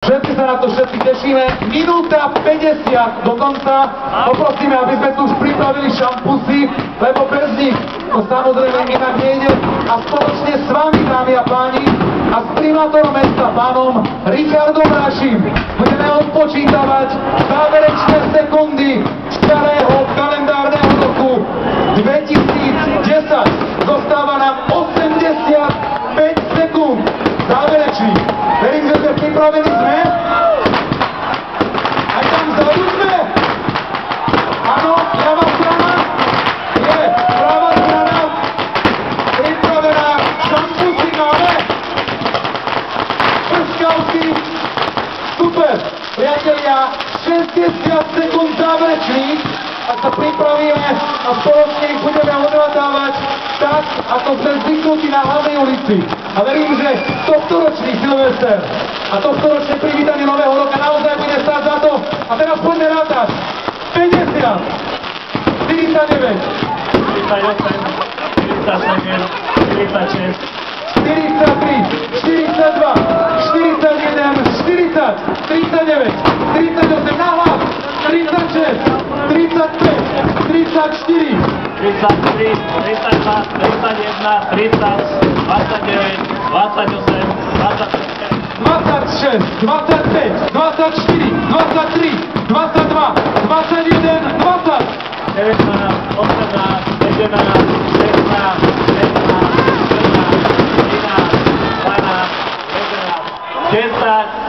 Všetci sa na to všetci tešíme. Minúta 50 do konca. Poprosíme, aby sme tu už pripravili šampusy, lebo bez nich to samozrejme inak nejde. A spoločne s vami, dámy a páni, a s primátorom mesta, pánom Richardom Raším, budeme odpočítavať záverečné sekundy starého kalendárneho roku 2010. Zostáva nám 85 sekúnd záverečných. Verím, že sme pripravení sme. Aj tam vzadu sme. Áno, ľavá strana. Je, pravá strana. Pripravená. Šampusy máme. Prskavky. Super. Priatelia, 60 sekúnd záverečných. Ak sa pripravíme a spoločne ich budeme odhľadávať tak, ako sme zvyknutí na hlavnej ulici. A verím, že tohtoročný Silvester a tohtoročné privítanie nového roka naozaj bude stáť za to. A teraz poďme rátať. 50, 49, 48, 47, 46, 43, 42, 41, 40, 39, 38, nahlas, 36, 35, 34, 33, 32, 31, 30, 29, 28, 26, 25, 24, 23, 22, 21, 20. 19, 18, 17, 16, 17, 18, 13, 12, 11, 10,